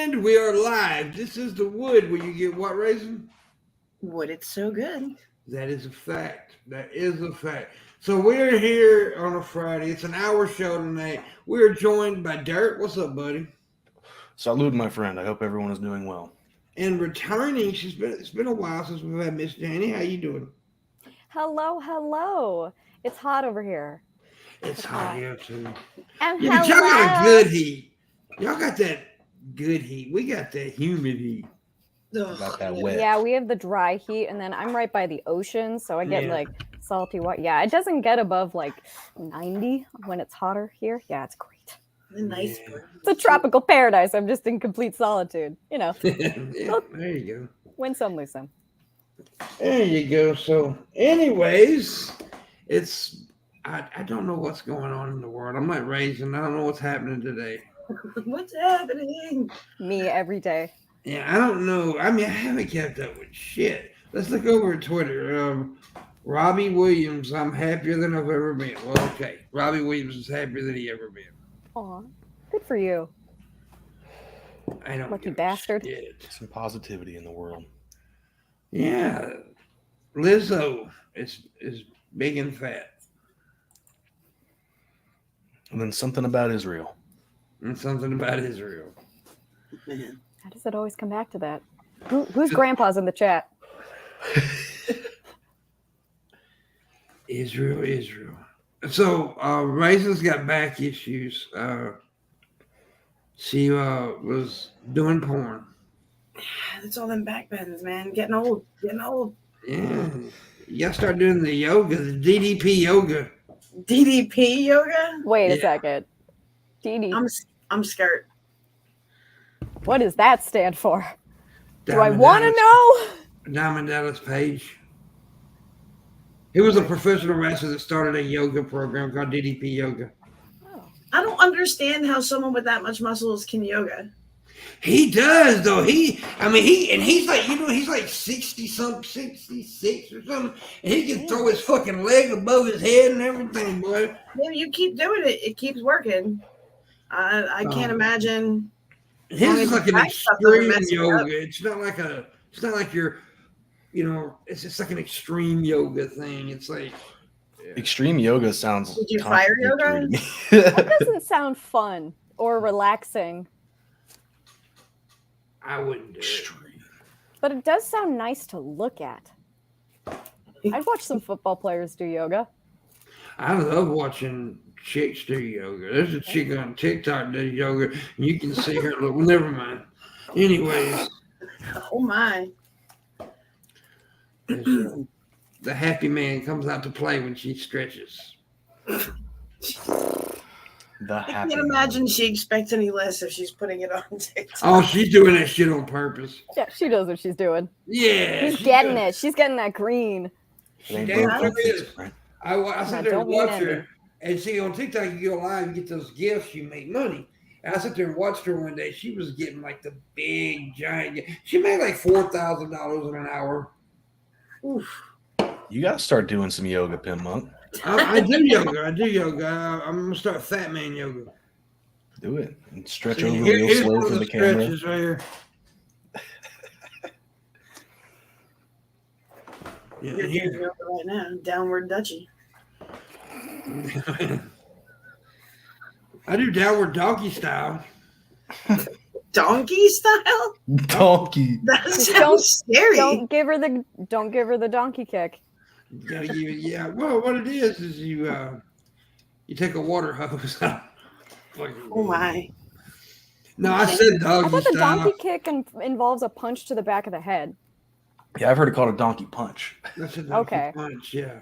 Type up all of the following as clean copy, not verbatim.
And we are live. This is the wood where you get what, Raisin? Wood, it's so good. That is a fact. That is a fact. So we're here on a Friday. It's an hour show tonight. We're joined by Dirt. What's up, buddy? Salud, my friend. I hope everyone is doing well. And returning, it's been a while since we've had Miss Janie. How you doing? Hello, hello. It's hot over here. It's hot here too. And Yeah, but y'all got a good heat. Y'all got that good heat. We got that humid heat. About that wet. Yeah, we have the dry heat, and then I'm right by the ocean, so I get like salty water. Yeah, it doesn't get above like 90 when it's hotter here. Yeah, it's great. Nice. Yeah. It's a tropical paradise. I'm just in complete solitude. You know, Yeah, there you go. win some, lose some. There you go. So, anyways, I don't know what's going on in the world. I'm not Raisin. I don't know what's happening today. What's happening? Me every day. Yeah, I don't know. I mean, I haven't kept up with shit. Let's look over at Twitter. Robbie Williams, I'm happier than I've ever been. Well, okay. Robbie Williams is happier than he ever been. Aw, good for you. I don't Lucky give a bastard. shit. Some positivity in the world. Yeah. Lizzo is big and fat. And then something about Israel. And something about Israel. Man. How does it always come back to that? Who's grandpa's in the chat? Israel. So, Raisin's got back issues. She was doing porn. It's all them back bends, man. Getting old. Yeah. You gotta start doing the yoga, the DDP yoga. DDP yoga? Wait a Yeah. second. DD. I'm scared. What does that stand for? Do I Diamond want to Dallas- know? Diamond Dallas Page. He was a professional wrestler that started a yoga program called DDP Yoga. I don't understand how someone with that much muscles can yoga. He does though. He's like, he's like 66 or something, and he can throw his fucking leg above his head and everything, boy. Maybe you keep doing it. It keeps working. I can't imagine. His is like an Back stuff doesn't extreme mess you up. yoga. It's not like you're, it's just like an extreme yoga thing. It's like Extreme yoga sounds. Did you fire yoga? contradictory to me. That doesn't sound fun or relaxing, I wouldn't do it. Extreme. but it does sound nice to look at. I'd watch some football players do yoga. I love watching chicks do yoga. There's a chick on TikTok does yoga, and you can see her. Look, well, never mind. Anyways, Oh my. the happy man comes out to play when she stretches. The I happy. can't imagine she expects any less if she's putting it on TikTok. Oh, she's doing that shit on purpose. Yeah, she knows what she's doing. Yeah, She's she getting does. it. She's getting that green. It ain't Damn broke, sure don't fix is. it, right? I sit I there don't and mean watch her, envy. and see on TikTok you go live, you get those gifts, you make money. And I sit there and watched her one day. She was getting like the big giant. She made like $4,000 in an hour. Oof. You got to start doing some yoga, Pimpmunk. I do yoga. I'm gonna start fat man yoga. Do it. And stretch See, over here's real slow one of for the the camera. stretches right here. Yeah, You're and doing here. yoga right now. Downward dutchie. I do downward donkey style. Donkey style? Donkey. That Just sounds scary. Don't give her the donkey kick. You gotta give it, yeah. Well, what it is you take a water hose. Oh my. No, I said I doggy thought the style. donkey kick involves a punch to the back of the head. Yeah, I've heard it called a donkey punch. That's a donkey Okay. punch, yeah.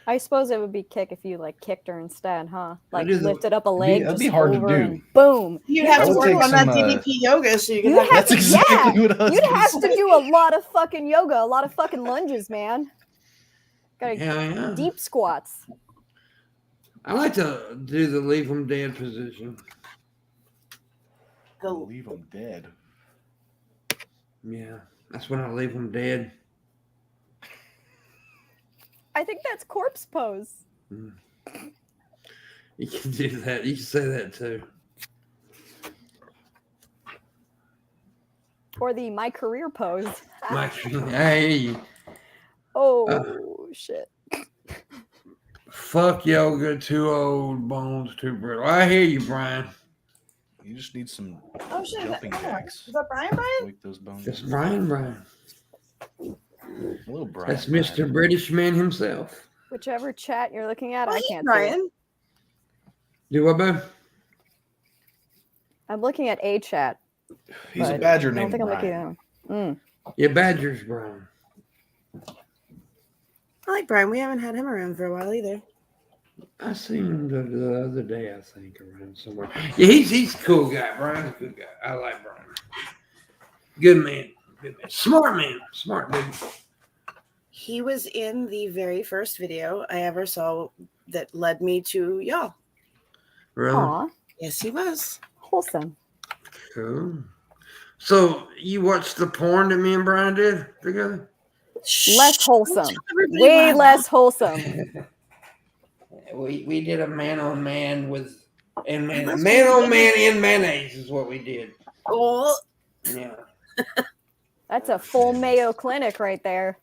I suppose it would be kick if you like kicked her instead, huh? Like do the- lifted up a leg, that'd be just hard to over do. and boom. You'd You have That to would work take on that some, DDP yoga so you can You have have That's exactly what I was You'd gonna have say. to do a lot of fucking yoga, a lot of fucking lunges, man. Gotta Yeah. deep squats. I like to do the leave them dead position. go. Leave them dead. Yeah, that's when I leave them dead. I think that's corpse pose. You can do that. You can say that too. or the my career pose. Hey, Oh shit. fuck yoga, too old, bones too brittle. I hear you, Brian. You just need some Oh shit! jumping Is jacks. that Brian? to Wake those bones. That's Brian. A little Brian. That's Mr. British man himself. Whichever chat you're looking at, I Brian? can't see it. Brian. Do what, babe? I'm looking at a chat. He's a but badger I don't named think I'm looking Brian. at him. Yeah, Badger's Brian. I like Brian. We haven't had him around for a while either. I seen him the other day, I think, around somewhere. Yeah, he's a cool guy. Brian's a good guy. I like Brian. Good man. Good man. Smart man. Smart dude. He was in the very first video I ever saw that led me to y'all. Really? Aw, Yes, he was. wholesome. Cool. So you watched the porn that me and Brian did together? Less wholesome. Don't tell everybody Way what I less wholesome. We did a man on man with man on man in mayonnaise is what we did. Oh, Yeah. That's a full Mayo Clinic right there.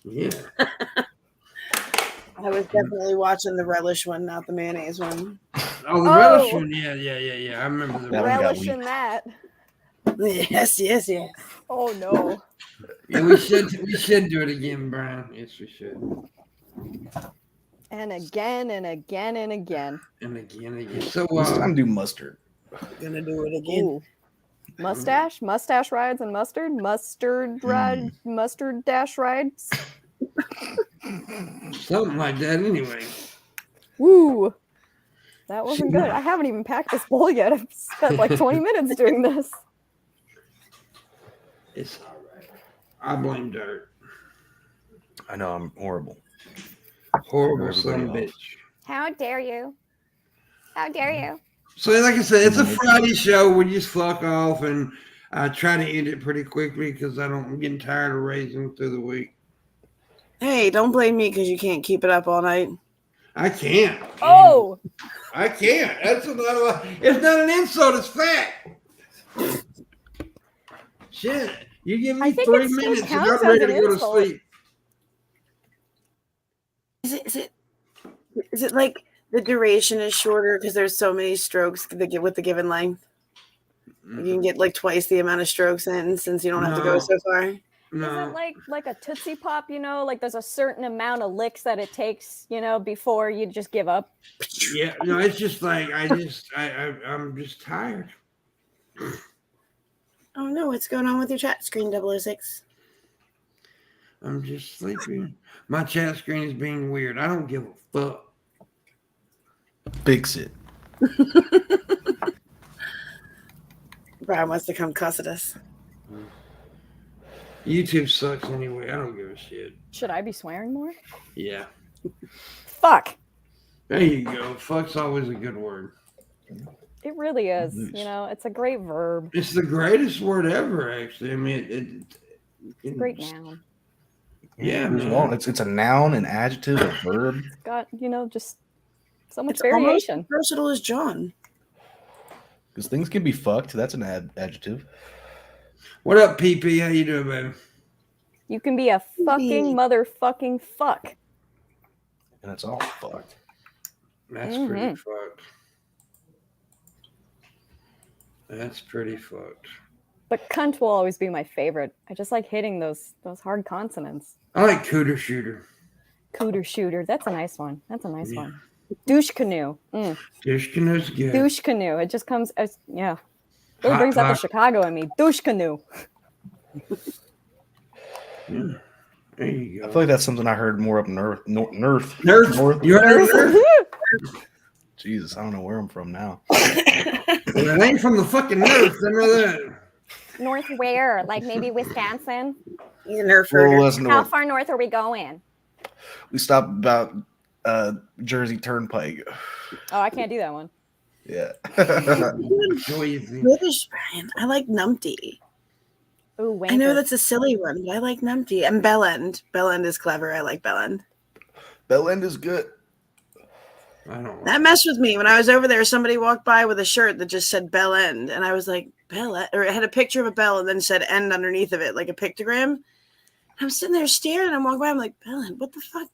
Yeah. I was definitely watching the relish one, not the mayonnaise one. Oh, the Oh. relish one. Yeah. I remember the That one got relish. Relish in that. Yes. Oh no. Yeah, we should do it again, Brian. Yes, we should. And again and again and again. And again. So This time do mustard. Gonna do it again. Ooh. Mustache rides and mustard dash rides. something like that anyway. Woo. That wasn't good. I haven't even packed this bowl yet. I've spent like 20 minutes doing this. It's all right. I blame Dirt. I know I'm horrible. Horrible Everybody son of a else. bitch. How dare you? How dare you? So, like I said, it's a Friday show. We just fuck off and I try to end it pretty quickly because I'm getting tired of raising through the week. Hey, don't blame me because you can't keep it up all night. I can't. Oh, I can't. That's not it's not an insult. It's fact. Shit. You give I me think 3 it still minutes and counts I'm as ready an to go to insult. sleep. Is it like the duration is shorter because there's so many strokes with the given length? You can get like twice the amount of strokes in since you don't have to go No. so far. is No. it like a Tootsie Pop, like there's a certain amount of licks that it takes, before you just give up? Yeah, no, it's just like I'm just tired. Oh no, what's going on with your chat screen, 006? I'm just sleepy. My chat screen is being weird. I don't give a fuck. Fix it. Brian wants to come cuss at us. YouTube sucks anyway. I don't give a shit. Should I be swearing more? Yeah. Fuck. There you go. Fuck's always a good word. It really is. Nice. It's a great verb. It's the greatest word ever, actually. I mean, It's a great noun. Yeah, It's man. long. It's a noun, an adjective, a verb. It's got, just so much It's almost variation. as versatile as John. Because things can be fucked. That's an adjective. What up, PP? How you doing, baby? You can be a fucking motherfucking fuck. And it's all fucked. That's pretty fucked. That's pretty fucked. But cunt will always be my favorite. I just like hitting those hard consonants. I like cooter shooter. Cooter shooter. That's a nice one. That's a nice one. Douche canoe. Dish canoe's good. Douche canoe. It just comes as Really brings out the Hot. Chicago in me. Douche canoe. Yeah. There you I go. feel like that's something I heard more up north. Nerf. North. You heard of Nerf? Jesus, I don't know where I'm from now. Well, it ain't from the fucking Nerf. I know that. North where? Like maybe Wisconsin? He's a nerf Well, herder. that's How north. far north are we going? We stopped about Jersey Turnpike. Oh, I can't do that one. Yeah. Joyzy. British, Brian. I like numpty. Ooh, I know wanker. that's a silly one, but I like numpty. And Bellend. Bellend is clever. I like Bellend. Bell End is good. I don't know. That messed with me. When I was over there, somebody walked by with a shirt that just said Bell End. And I was like, Bell End? Or it had a picture of a bell and then said end underneath of it, like a pictogram. I'm sitting there staring. I'm walking by. I'm like, Bell End, what the fuck?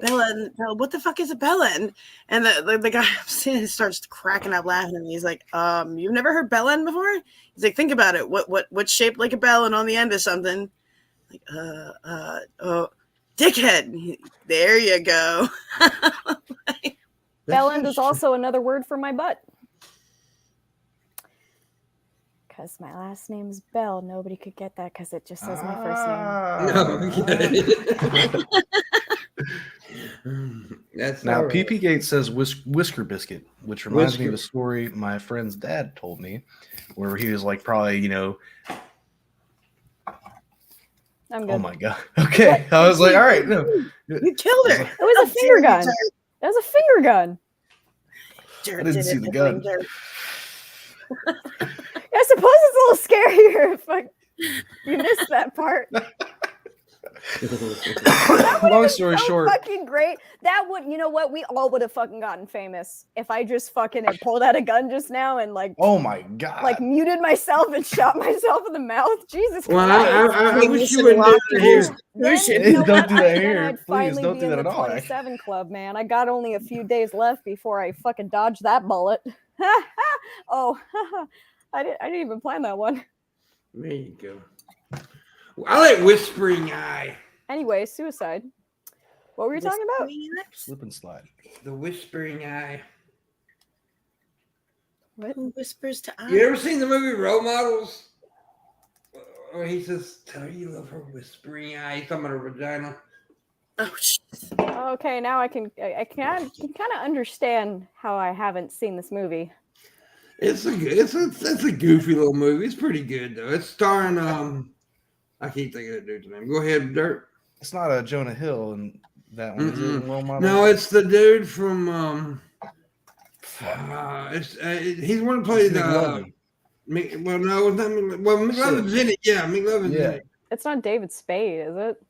Bell End, what the fuck is a bell end? And the guy I'm sitting starts cracking up laughing at me. He's like, you've never heard bell end before? He's like, think about it. What's shaped like a bell and on the end of something? Like, oh, dickhead. There you go. Bell end is also another word for my butt. Because my last name's Bell. Nobody could get that because it just says my first name. No, that's now, all right. PP Gate says Whisker Biscuit, which reminds me of a story my friend's dad told me, where he was like, probably, you know. I'm good. Oh my god. Okay, I was like, all right, no. You killed her. It was a finger gun. It was a finger gun. I didn't see the gun. I suppose it's a little scarier if you missed that part. Long story short, fucking great. That would, you know what? We all would have fucking gotten famous if I just fucking had pulled out a gun just now and like, oh my god, like muted myself and shot myself in the mouth. Jesus Well, Christ! I wish you wouldn't do that here. Don't do that Then here. I'd Please finally don't be do in that the at all. 27 club, man. I got only a few days left before I fucking dodged that bullet. Oh, I didn't even plan that one. There you go. I like Whispering Eye. Anyway, suicide. What were you talking about? Slip and slide. The Whispering Eye. What whispers to eye? You ever seen the movie Role Models? Or he says, "Tell you love her whispering eye." He's talking about her vagina. Oh shit. Okay, now I can kind of understand how I haven't seen this movie. It's a goofy little movie. It's pretty good though. It's starring I can't think of that dude's name. Go ahead, Dirt. It's not a Jonah Hill in that one, is it? Role Model? No, it's the dude from he's one who played well, no, it's not McLovin's in it. Yeah, McLovin's in it. It's not David Spade, is it?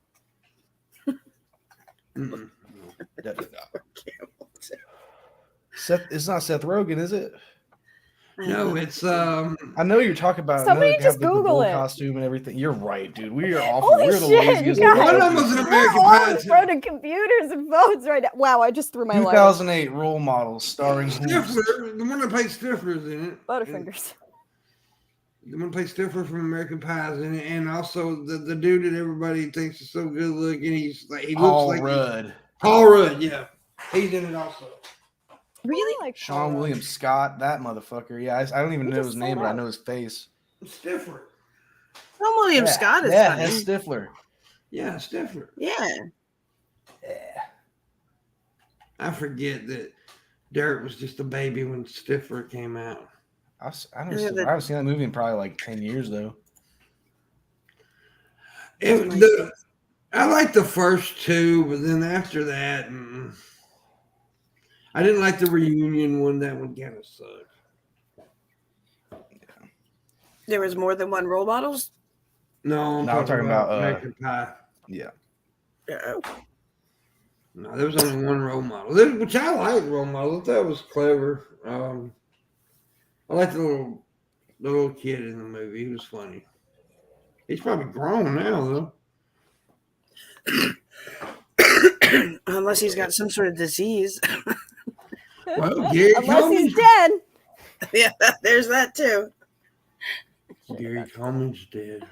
It's not Seth Rogen, is it? No, it's I know you're talking about. Somebody just Google it. Costume and everything. You're right, dude. We are awful. Holy We're the shit, laziest. you guys. One of them was an American We're all Pie. in front of computers and phones right now. Wow, I just threw my life. 2008 Role Models starring Stifler. The one that played Stifler's in it. Butterfingers. The one that plays Stifler from American Pie's in it, and also the dude that everybody thinks is so good looking. He looks like Rudd. Paul Rudd. Yeah, he's in it also. Really? Like Sean William Scott, that motherfucker. Yeah, I don't even know his name, but I know his face. Stifler. Oh, William Scott is funny. That's Stifler. Yeah, Stifler. Yeah. I forget that Derek was just a baby when Stifler came out. I haven't seen that movie in probably like 10 years though. I like the first two, but then after that, I didn't like the reunion one. That one kind of sucked. There was more than one Role Models? No, I'm talking about American Pie. Yeah. Oh. No, there was only one Role Model, which I like. Role Model, I thought it was clever. I like the little kid in the movie. He was funny. He's probably grown now, though. Unless he's got some sort of disease. Well, Gary unless he's dead. Yeah, there's that too. Gary Coleman's dead.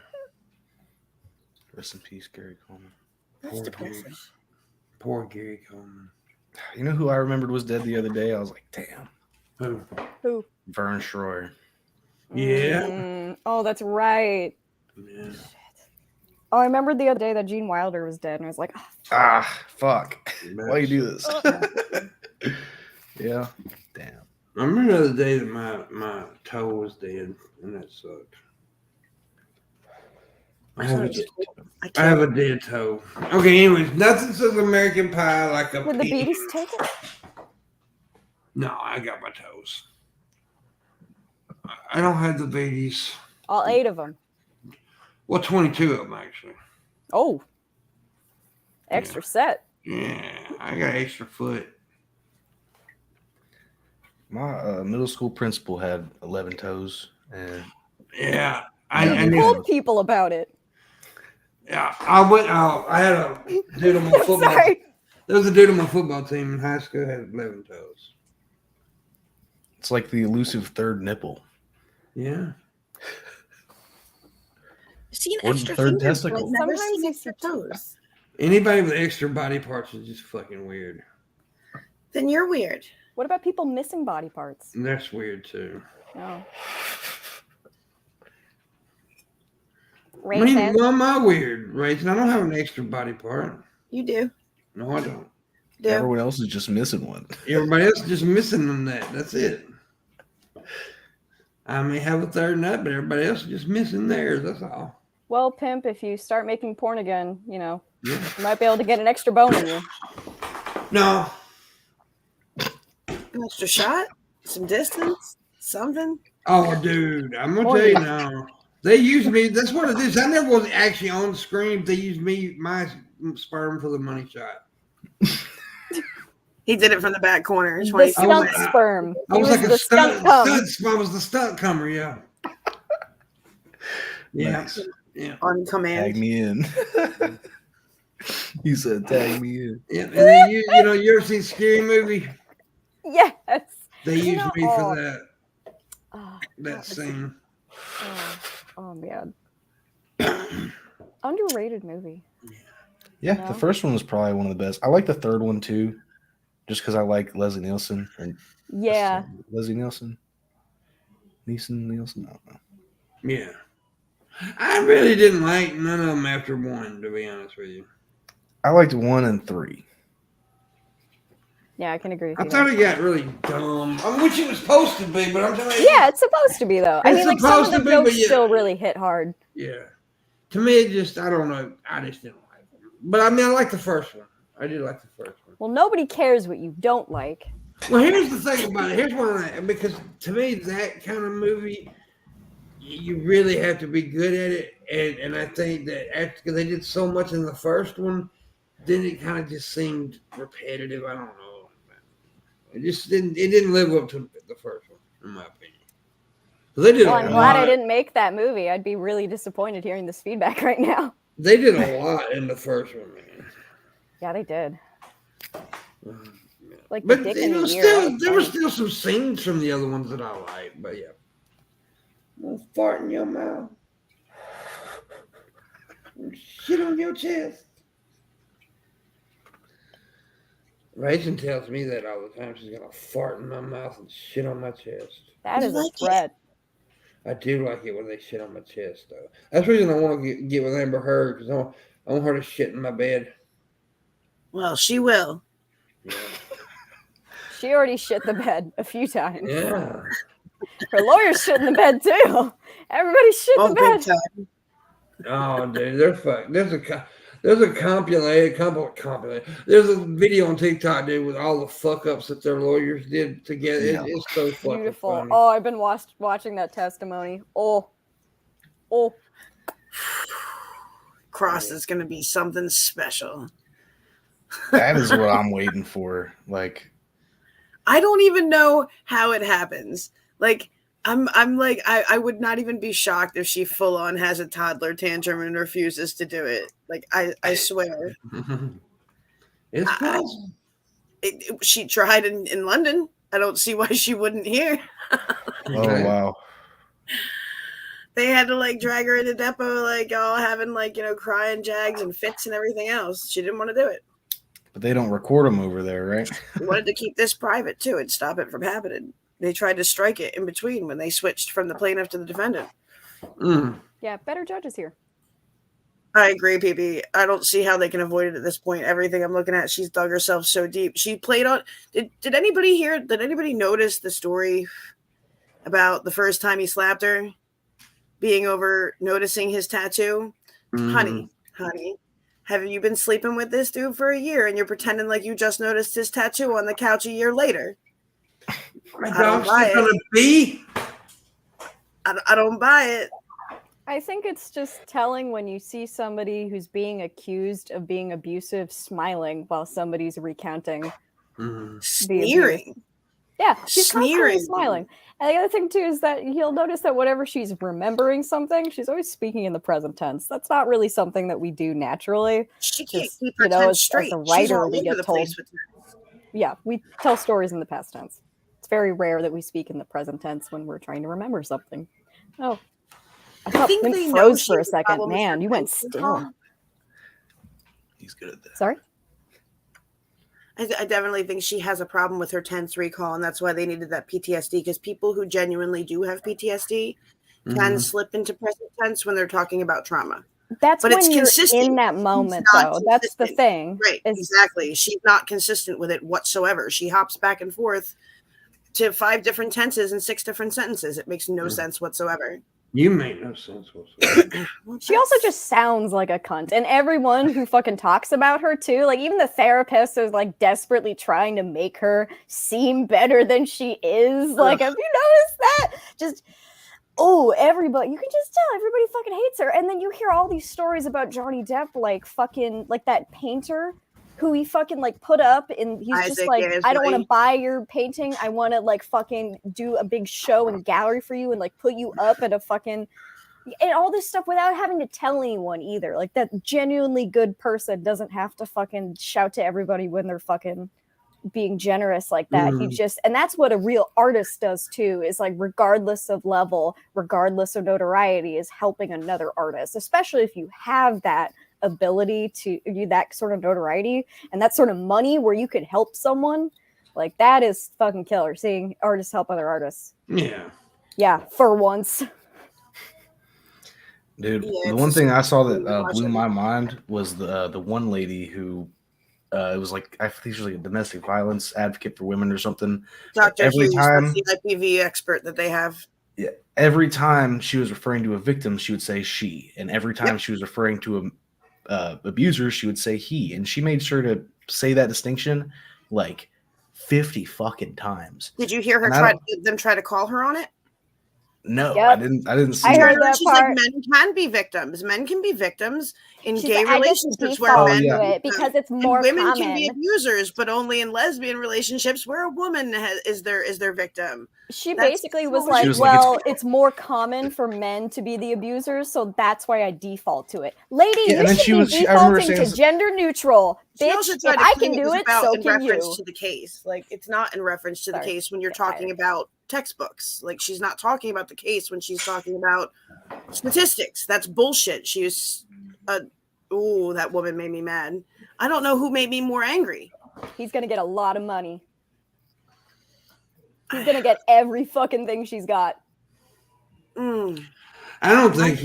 Rest in peace, Gary Coleman. That's depressing. Poor Gary Coleman. You know who I remembered was dead the other day? I was like, damn. Who? Vern Troyer. Yeah. Oh, that's right. Yeah. Shit. Oh, I remember the other day that Gene Wilder was dead, and I was like, Fuck. Why you do this? Yeah. Damn. I remember the day that my toe was dead, and that sucked. I have a dead toe. Okay, anyways, nothing says American Pie like a did the pig. beaties take it? No, I got my toes. I don't have the babies. All 8 of them. Well, 22 of them, actually. Oh. Extra set. Yeah, I got extra foot. My middle school principal had 11 toes, and Yeah, Yeah, I You knew. told people about it. Yeah, I went. I had a dude on my I'm football. sorry. There was a dude on my football team in high school who had 11 toes. it's like the elusive third nipple Yeah. I've seen Or the extra third fingers, but I've testicle. never Sometimes seen you extra see two. toes. Anybody with extra body parts is just fucking weird. Then you're weird. What about people missing body parts? And that's weird too. No. I mean, Racist. why am I weird, Rachel? I don't have an extra body part. You do. No, I don't. Do. Everyone else is just missing one. Everybody else is just missing on that. That's it. I may have a third nut, but everybody else is just missing theirs. That's all. Well, Pimp, if you start making porn again, you know, Yeah. you might be able to get an extra bone in you. No. An extra shot? Some distance? Something? Oh, dude, I'm gonna tell you now. They used me. That's what it is. I never was actually on screen. They used me, my sperm, for the money shot. He did it from the back corner. The 20 skunk sperm. I was He like a the skunk cum. I was the stunt comer. Yeah. Yeah. Nice. Yeah. on Tag command. me in. He said, "Tag me in." Yeah. And then you ever seen Scary Movie? Yes. They You used know, me for that Oh, that scene. oh man. Underrated movie. Yeah, No? the first one was probably one of the best. I like the third one too, just because I like Leslie Nielsen. Or Yeah. Leslie Nielsen. Nielsen. I don't know. Yeah. I really didn't like none of them after one, to be honest with you. I liked 1 and 3. Yeah, I can agree with I you. thought there. it got really dumb. I wish it was supposed to be, but I'm telling you. Yeah, it's supposed to be though. I It's mean, like some of supposed the to be, but jokes yeah. still really hit hard. Yeah. To me, it just, I don't know. I just didn't like it. But I mean, I like the first one. I did like the first one. Well, nobody cares what you don't like. Well, here's the thing about it. Here's one because to me, that kind of movie, you really have to be good at it. And I think that after they did so much in the first one, then it kind of just seemed repetitive. I don't know. It just didn't live up to the first one, in my opinion. So they did Well, a I'm lot. glad I didn't make that movie. I'd be really disappointed hearing this feedback right now. They did a lot in the first one, man. Yeah, they did. Like the But dick you in know, the ear. still that was there were funny. still some scenes from the other ones that I like. But yeah, don't fart in your mouth, shit on your chest. Rachel tells me that all the time. She's gonna fart in my mouth and shit on my chest. That is a like it. threat. I do like it when they shit on my chest, though. That's the reason I want to get with Amber Heard, because I want her to shit in my bed. Well, she will. Yeah. She already shit the bed a few times. Yeah. Her lawyer's shit in the bed too. Everybody shit Oh, the big bed. time. Oh, dude, they're fucked. There's a compilation. There's a video on TikTok, dude, with all the fuck ups that their lawyers did together. Yeah. It's so fucking Beautiful. funny. Oh, I've been watching that testimony. Oh. Cross is going to be something special. That is what I'm waiting for. Like, I don't even know how it happens. Like, I'm like, I would not even be shocked if she full on has a toddler tantrum and refuses to do it. Like, I swear. It's possible. She tried in London. I don't see why she wouldn't here. oh wow. They had to like drag her in the depot, like all having like, crying jags and fits and everything else. She didn't want to do it. But they don't record them over there, right? They wanted to keep this private too and stop it from happening. They tried to strike it in between when they switched from the plaintiff to the defendant. Yeah, better judges here. I agree, PB. I don't see how they can avoid it at this point. Everything I'm looking at, she's dug herself so deep. She played on. Did anybody hear? Did anybody notice the story about the first time he slapped her, being over noticing his tattoo? Honey, have you been sleeping with this dude for a year and you're pretending like you just noticed his tattoo on the couch a year later? My I don't dog's buy still it. gonna be. I don't buy it. I think it's just telling when you see somebody who's being accused of being abusive smiling while somebody's recounting. Sneering. Yeah, she's constantly Sneering. smiling. And the other thing too is that you'll notice that whenever she's remembering something, she's always speaking in the present tense. That's not really something that we do naturally. She can't Just, keep her you know, tense as straight. a She's writer, all we over get the told. place with tense. Yeah, we tell stories in the past tense. It's very rare that we speak in the present tense when we're trying to remember something. Oh, I thought think Pimp they know froze she for a has a second. problem with Man, her you went tense still. recall. He's good at that. Sorry? I definitely think she has a problem with her tense recall, and that's why they needed that PTSD, because people who genuinely do have PTSD can slip into present tense when they're talking about trauma. That's But it's when you're consistent. in that moment, She's not though. That's the consistent. thing. Right, exactly. She's not consistent with it whatsoever. She hops back and forth to 5 different tenses and 6 different sentences. It makes no sense whatsoever. You make no sense whatsoever. She also just sounds like a cunt. And everyone who fucking talks about her, too, like even the therapist is like desperately trying to make her seem better than she is. Like, have you noticed that? Just, oh, everybody, you can just tell everybody fucking hates her. And then you hear all these stories about Johnny Depp, like fucking, like that painter who he fucking like put up, and he's just like, I don't want to buy your painting. I want to like fucking do a big show and gallery for you and like put you up at a fucking, and all this stuff without having to tell anyone either. Like that genuinely good person doesn't have to fucking shout to everybody when they're fucking being generous like that. He just, and that's what a real artist does too, is like regardless of level, regardless of notoriety, is helping another artist, especially if you have that ability to do that sort of notoriety and that sort of money where you could help someone. Like that is fucking killer, seeing artists help other artists. Yeah, for once. Dude, the one thing I saw that blew my mind was the one lady who it was like, I think she was like a domestic violence advocate for women or something. Dr. Hughes, that's the IPV expert that they have. Yeah, every time she was referring to a victim, she would say she, and every time she was referring to a abuser, she would say he, and she made sure to say that distinction like 50 fucking times. Did you hear her try to call her on it? No, I didn't see I heard that she's part. like, men can be victims. Men can be victims in gay like, relationships where men it because it's more and women common. can be abusers, but only in lesbian relationships where a woman is their victim. She basically was like, well, it's more common for men to be the abusers, so that's why I default to it. Lady, you should be defaulting to gender neutral. Bitch, if I can do it, so can you. To the case. Like, it's not in reference to the case when you're talking about textbooks. Like, she's not talking about the case when she's talking about statistics. That's bullshit. She was that woman made me mad. I don't know who made me more angry. He's gonna get a lot of money. He's gonna get every fucking thing she's got. I don't think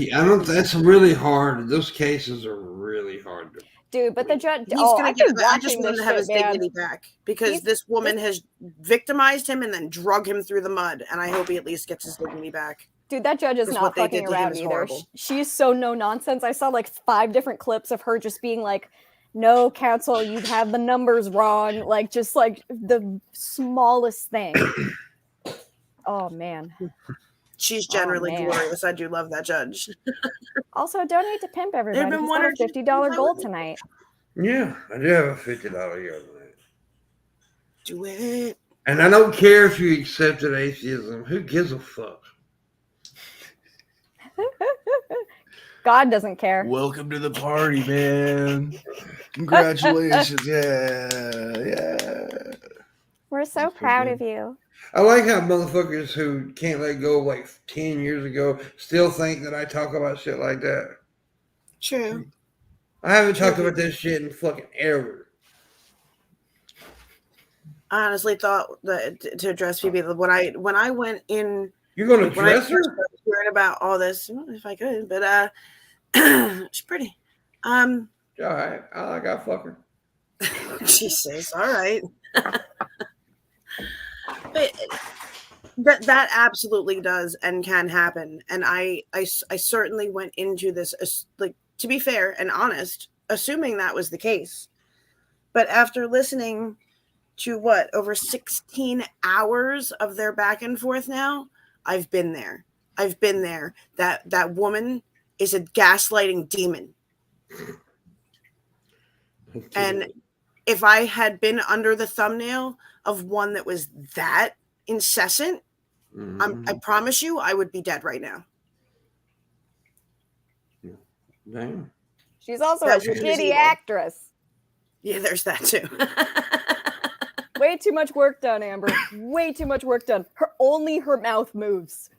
that's really hard. Those cases are really hard to. Dude, but the judge. I just want him to have his dignity back, because this woman has victimized him and then drug him through the mud, and I hope he at least gets his dignity back. Dude, that judge is not fucking around either. She's so no nonsense. I saw like 5 different clips of her just being like, no, counsel, you have the numbers wrong. Like, just like the smallest thing. Oh, man. She's generally glorious. I do love that judge. Also, donate to Pimp, everybody. He's got a $50 goal tonight. Yeah, I do have a $50 goal tonight. Do it. And I don't care if you accepted atheism. Who gives a fuck? God doesn't care. Welcome to the party, man. Congratulations. Yeah. We're so proud of you. I like how motherfuckers who can't let go like 10 years ago still think that I talk about shit like that. True. I haven't talked about this shit in fucking ever. I honestly thought that to address Phoebe, when I went in, you're going to address her? Hearing about all this, if I could, but she's pretty. All right, I fuck her. Jesus, all right. But that absolutely does and can happen, and I certainly went into this, like, to be fair and honest, assuming that was the case. But after listening to over 16 hours of their back and forth now, I've been there. That woman is a gaslighting demon. And if I had been under the thumbnail of one that was that incessant, I promise you, I would be dead right now. Damn. She's also That's a what she's shitty evil. actress. Yeah, there's that too. Way too much work done, Amber. Way too much work done. Only her mouth moves.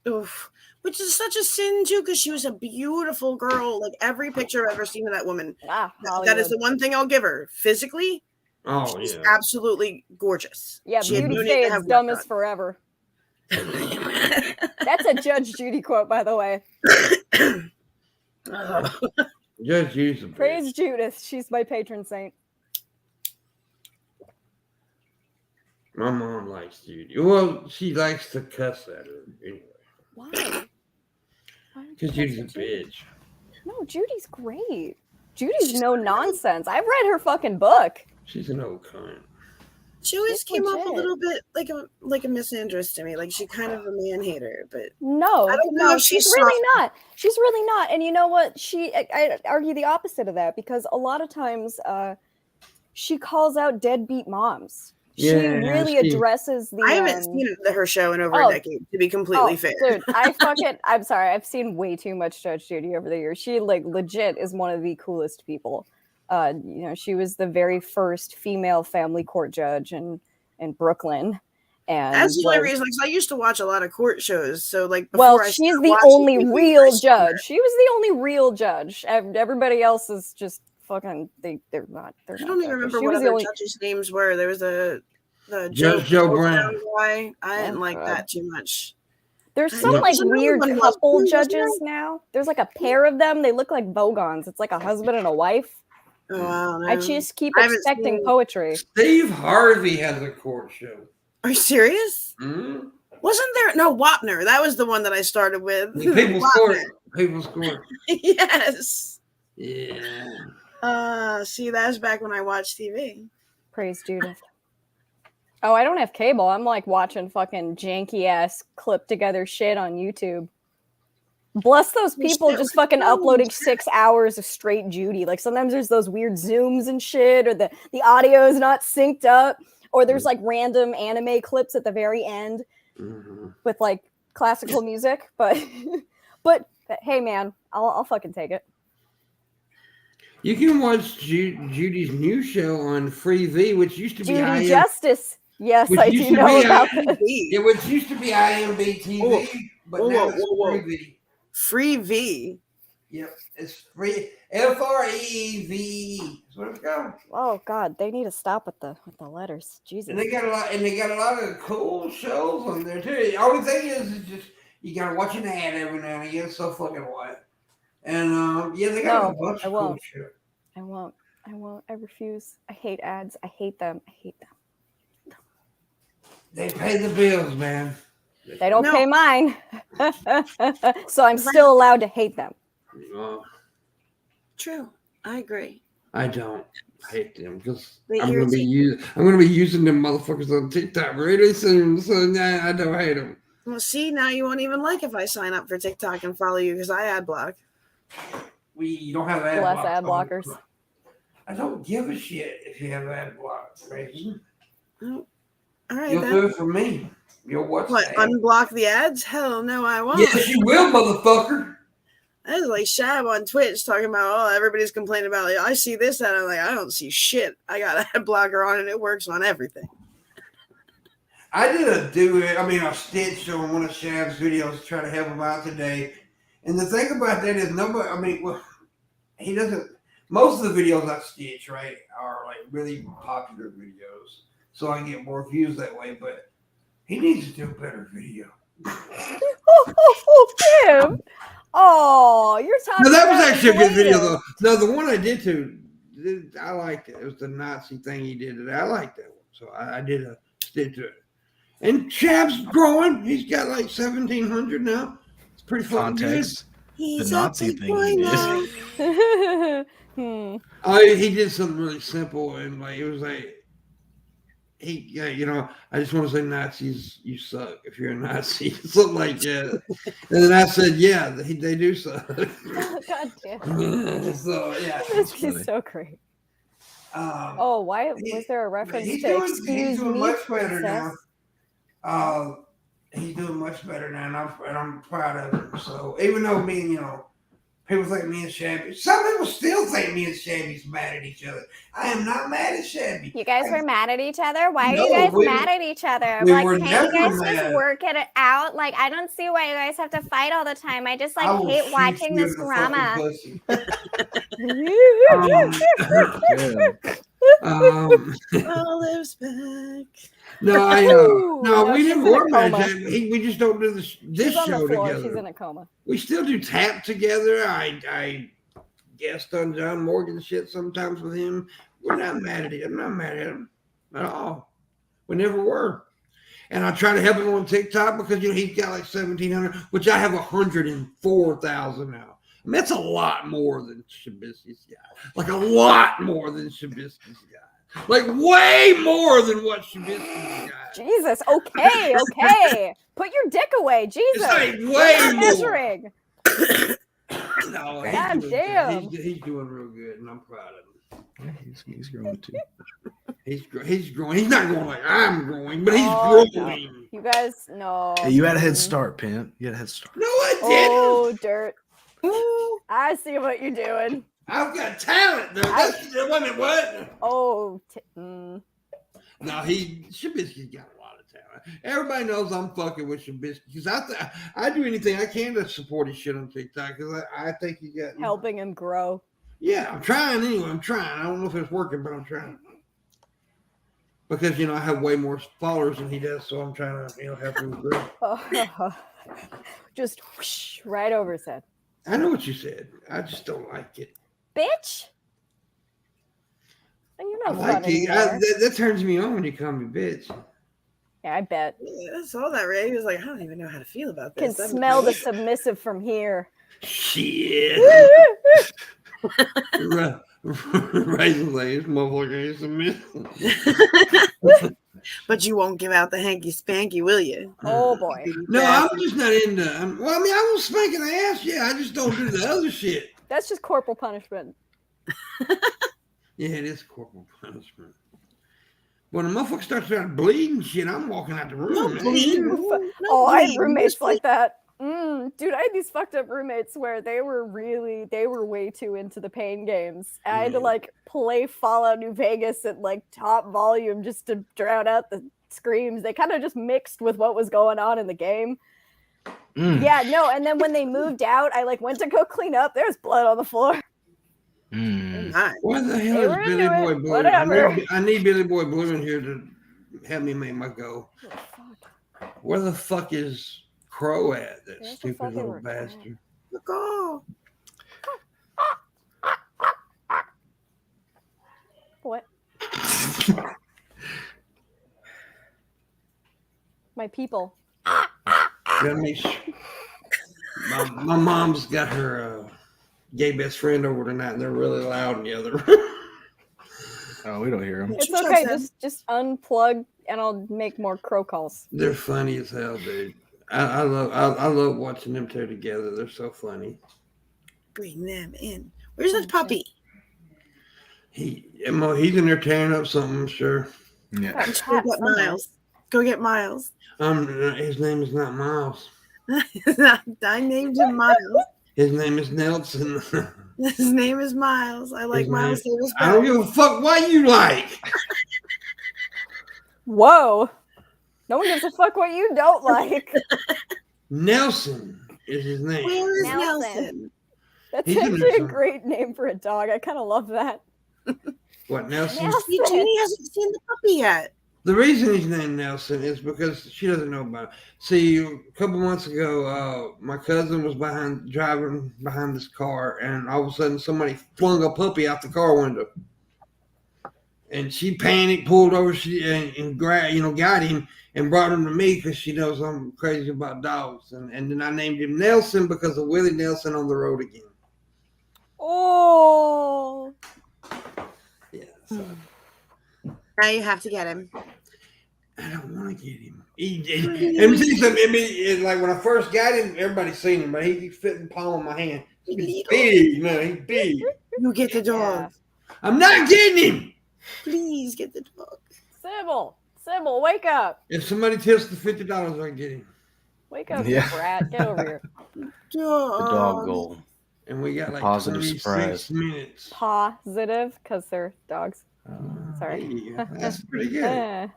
Oof. Which is such a sin too, because she was a beautiful girl. Like every picture I've ever seen of that woman. That is the one thing I'll give her. Physically, she's absolutely gorgeous. Yeah, she beauty fades, dumb as forever. That's a Judge Judy quote, by the way. Judge Judy. Praise Judith. She's my patron saint. My mom likes Judy. Well, she likes to cuss at her anyway. Why? Because Judy's a bitch. No, Judy's great. Judy's no nonsense. I've read her fucking book. She's an old cunt. She always came off a little bit like a misandrist to me. Like she kind of a man hater, but no, I don't know. She's really not. She's really not. And you know what? I argue the opposite of that, because a lot of times she calls out deadbeat moms. She really addresses the. I haven't seen her show in over a decade, to be completely fair. Dude, I'm sorry. I've seen way too much Judge Judy over the years. She like legit is one of the coolest people. She was the very first female family court judge in Brooklyn. And that's the only reason, because I used to watch a lot of court shows. So like, she's the only real judge. She was the only real judge. Everybody else is just fucking. They're not. I don't even remember what other judges' names were. There was the Judge Joe Brown guy. I didn't like that too much. There's some like weird couple judges now. There's like a pair of them. They look like Bogons. It's like a husband and a wife. Oh, I just keep expecting poetry. Steve Harvey has a court show. Are you serious? Mm-hmm. Wasn't there? No, Wapner. That was the one that I started with. People's Court. People's Court. Yes. Yeah. See, that's back when I watched TV. Praise Judith. Oh, I don't have cable. I'm like watching fucking janky ass clipped together shit on YouTube. Bless those people just fucking uploading 6 hours of straight Judy. Like sometimes there's those weird zooms and shit, or the audio is not synced up, or there's like random anime clips at the very end with like classical music. But hey man, I'll fucking take it. You can watch Judy's new show on Free V, which used to be Judy Justice. Yes, I do know about that. Yeah, which used to be IMB TV, but now it's Free V. Free V. Yep, it's free. FREEV. That's what it's called. Oh God, they need to stop with the letters. Jesus. And they got a lot of cool shows on there too. The only thing is just you gotta watch an ad every now and again. It's so fucking what. And they got a bunch of cool shit. I won't. I refuse. I hate ads. I hate them. They pay the bills, man. They don't pay mine. So I'm still allowed to hate them. True. I agree. I don't hate them because I'm gonna be using them motherfuckers on TikTok really soon. So I don't hate them. Well, see, now you won't even like if I sign up for TikTok and follow you because I ad block. You don't have ad blockers. I don't give a shit if you have ad blocks, right? Oh, all right. You'll do it for me. You'll watch what? Unblock the ads? Hell no, I won't. Yes, you will, motherfucker. That is like Shab on Twitch talking about, everybody's complaining about it. I see this, and I'm like, I don't see shit. I got an ad blocker on, and it works on everything. I did a stitch on one of Shab's videos to try to help him out today. And the thing about that is he doesn't. Most of the videos I stitch, right, are like really popular videos, so I can get more views that way. But he needs to do a better video. Tim. Oh, you're talking. No, that was actually a good video though. No, the one I did too, I liked it. It was the Nazi thing he did today. I liked that one, so I did a stitch to it. And Chab's growing. He's got like 1,700 now. It's pretty fucking good. The Nazi thing he did. He did something really simple, and like it was like I just want to say Nazis, you suck if you're a Nazi, something like that. And then I said, yeah, they do suck. Oh, God damn. So yeah, he's so great. Why was there a reference to excuse he's doing me? much better now. He's doing much better now, and I'm proud of him. So even though people think me and Shabby, some people still think me and Shabby's mad at each other. I am not mad at Shabby. You guys were mad at each other? Why are No, you guys we- mad at each other? we Like, were can't you never guys just mad. work it out? Like, I don't see why you guys have to fight all the time. I just I like will hate shoot watching you this in the fucking drama. pussy. Olive's back. No, Ooh, no, no, we she's never in a were mad. coma. We just don't do this She's on the show floor. together. She's in a coma. We still do tap together. I guest on John Morgan shit sometimes with him. We're not mad at him. I'm not mad at him at all. We never were. And I try to help him on TikTok because he's got like 1,700, which I have 104,000 now. I mean, that's a lot more than Shabisky's got. Like a lot more than Shabisky's got. Like way more than what Shabisky's got. Jesus. Okay. Okay. Put your dick away. Jesus. It's like You're way not more. measuring. No, God damn. He's doing real good, and I'm proud of him. Yeah, he's growing too. He's growing. He's not growing like I'm growing, but he's Oh, growing. no. You guys, no. Hey, you had a head start, Pimp. You had a head start. No, I didn't. Oh, dirt. I see what you're doing. I've got talent, though. Wait a minute, what? Oh. No, Shabisky's got a lot of talent. Everybody knows I'm fucking with Shabisky because I do anything I can to support his shit on TikTok because I think he got Helping him grow. Yeah, I'm trying anyway. I'm trying. I don't know if it's working, but I'm trying. Because I have way more followers than he does, so I'm trying to help him grow. Just whoosh, right over his head. I know what you said. I just don't like it. Bitch. You're I not like fun it. anymore. That turns me on when you call me bitch. Yeah, I bet. Yeah, I saw that, Ray. He was like, I don't even know how to feel about Can this. That was smell the great. submissive from here. Shit. Raisin's like, this motherfucker ain't submissive. But you won't give out the hanky spanky, will you? Oh boy. No, I'm just not into. Well, I mean, I will spank an ass. Yeah, I just don't do the other shit. That's just corporal punishment. Yeah, it is corporal punishment. When a motherfucker starts out bleeding shit, I'm walking out the room. No man. bleeding. Oh, I had bleeding. roommates like that. Dude, I had these fucked up roommates where they were way too into the pain games. I had to like play Fallout New Vegas at like top volume just to drown out the screams. They kind of just mixed with what was going on in the game. Yeah, no, and then when they moved out, I like went to go clean up. There was blood on the floor. Nice. Why the hell They were is Billy into Boy it. Blue? Whatever. I need Billy Boy Blue in here to help me make my goal. Where the fuck is Crow at? That Where's the stupid fucking little recording? bastard. Go. What? My people. That makes my mom's got her gay best friend over tonight, and they're really loud in the other room. Oh, we don't hear him. It's okay. Just unplug, and I'll make more crow calls. They're funny as hell, dude. I love watching them two together. They're so funny. Bring them in. Where's that puppy? He's in there tearing up something, I'm sure. Yeah. Got Go cats get somewhere. Miles. Go get Miles. His name is not Miles. I named him Miles. His name is Nelson. His name is Miles. I like His Miles Davis. I don't give a fuck what you like. Whoa. No one gives a fuck what you don't like. Nelson is his name. Where is Nelson. Nelson? That's He's in actually there a somewhere. great name for a dog. I kind of love that. What, Nelson? Nelson. Eugenie hasn't seen the puppy yet. The reason he's named Nelson is because she doesn't know about it. See, a couple months ago, my cousin was driving behind this car, and all of a sudden somebody flung a puppy out the car window. And she panicked, pulled over, and got him and brought him to me because she knows I'm crazy about dogs. And then I named him Nelson because of Willie Nelson on the road again. Oh. Yeah. So. Now you have to get him. I don't want to get him. Let me see something. It's like when I first got him, everybody's seen him, but he fit in the palm of my hand. He's big, man. He's big. You get the dog. I'm not getting him. Please get the dog. Sybil, wake up. If somebody tips the $50, I get him. Wake up, Yeah. you brat. Get over here. The dog goal. And we got like Positive 26 surprise. minutes. Positive, because they're dogs. Sorry. Hey, that's pretty good.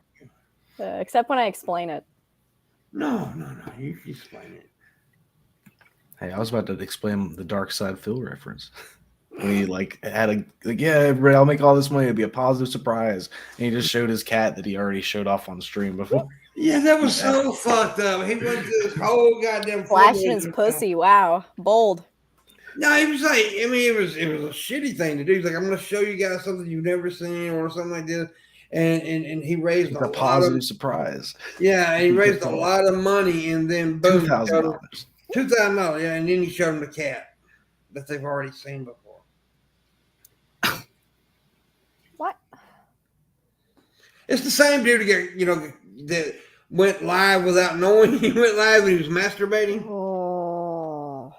Except when I explain it. No. You can explain it. Hey, I was about to explain the Dark Side Phil reference. When he everybody, I'll make all this money. It'll be a positive surprise. And he just showed his cat that he already showed off on stream before. Yeah, that was so fucked up. He went to this whole goddamn Flashing his pussy. Wow. Bold. No, he was like, I mean, it was a shitty thing to do. He's like, I'm going to show you guys something you've never seen or something like this. And he raised It's a positive surprise. Yeah, and he raised a lot of money, and then boom, $2,000. $2,000. Yeah, and then he showed him the cat that they've already seen before. What? It's the same dude again, that went live without knowing he went live when he was masturbating. Oh.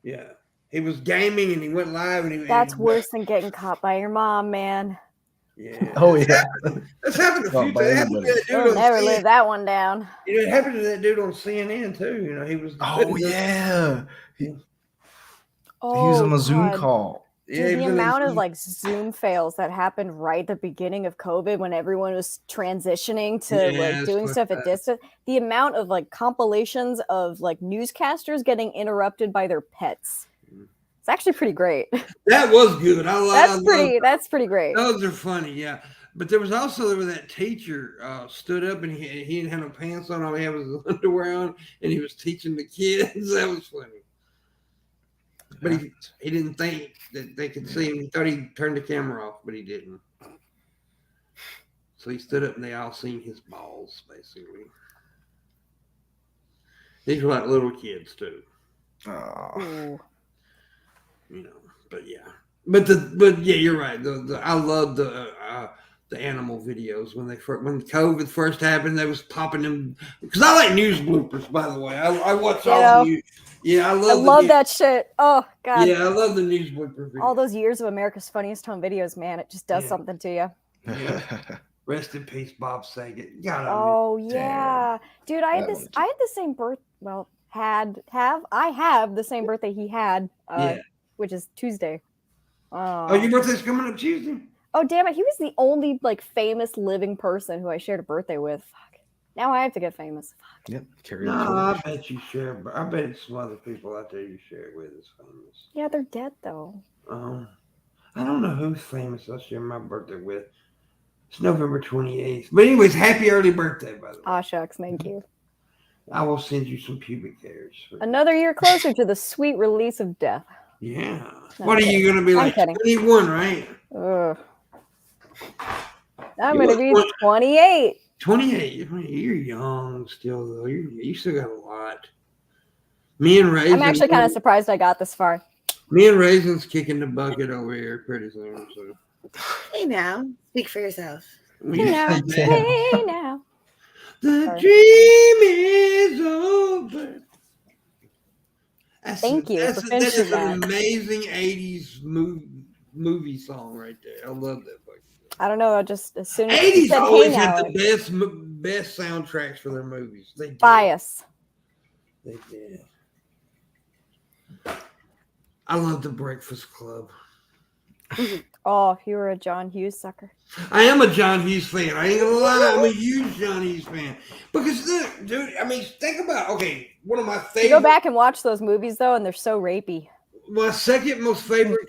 Yeah, he was gaming and he went live and he. That's worse than getting caught by your mom, man. Yeah. Oh, yeah. That's happened a few times. by It happened to that dude You'll on never CNN. live that one down. It happened to that dude on CNN too. He was. Oh, yeah. He Oh, was on a Zoom God. call. Yeah, Dude, he the was in amount his- of like Zoom fails that happened right at the beginning of COVID when everyone was transitioning to Yeah, like it's doing stuff at fucked up. distance, the amount of like compilations of like newscasters getting interrupted by their pets. It's actually pretty great. That was good. I love. That's pretty great. Those are funny, yeah. But there was that teacher stood up and he didn't have no pants on. All he had was his underwear on, and he was teaching the kids. That was funny. But he didn't think that they could see him. He thought he turned the camera off, but he didn't. So he stood up and they all seen his balls, basically. These were like little kids too. Oh. Ooh. But yeah. But yeah, you're right. I love the animal videos when COVID first happened. They was popping them because I like news bloopers. By the way, I watch all the news. Yeah, I love that shit. Oh God. Yeah, I love the news blooper videos. All those years of America's Funniest Home Videos, man, it just does something to you. Yeah. Rest in peace, Bob Saget. Oh yeah, dude, I had the same birth. Well, I have the same birthday he had. Which is Tuesday. Oh, your birthday's coming up Tuesday? Oh, damn it. He was the only like famous living person who I shared a birthday with. Fuck. Now I have to get famous. Fuck. Yep. Carry No, on. I bet you share. I bet it's some other people out there you share it with is famous. Yeah, they're dead though. I don't know who's famous I share my birthday with. It's November 28th. But anyways, happy early birthday, by the way. Aw, shucks. Thank you. I will send you some pubic hairs. Another year closer to the sweet release of death. Yeah. No, What are you going to be I'm like? kidding. 21, right? Ugh. I'm going to be 28. 28. You're young still, though. You still got a lot. Me and Raisins. I'm actually kind of surprised I got this far. Me and Raisins kicking the bucket over here pretty soon. So. Hey now, speak for yourself. Hey now. Hey now. The Sorry. dream is over. Thank you for That finishing is an that. amazing 80s movie song right there. I love that fucking song. I don't know. Just as soon as you 80s said always hey now, had the best soundtracks for their movies. They did. bias. They did. I love The Breakfast Club. Oh, you were a John Hughes sucker. I am a John Hughes fan. I ain't gonna lie, I'm a huge John Hughes fan. Because look, dude, I mean, think about one of my You favorite. go back and watch those movies though, and they're so rapey. My second most favorite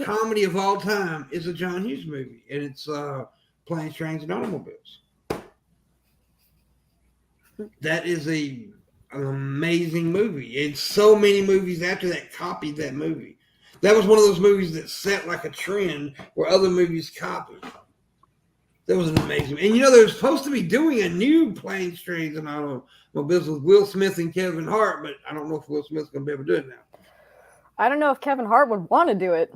comedy of all time is a John Hughes movie, and it's Planes, Trains, and Automobiles. That is an amazing movie. And so many movies after that copied that movie. That was one of those movies that set like a trend where other movies copied. That was an amazing. And they were supposed to be doing a new Planes, Trains, and Automobiles with Will Smith and Kevin Hart, but I don't know if Will Smith's going to be able to do it now. I don't know if Kevin Hart would want to do it.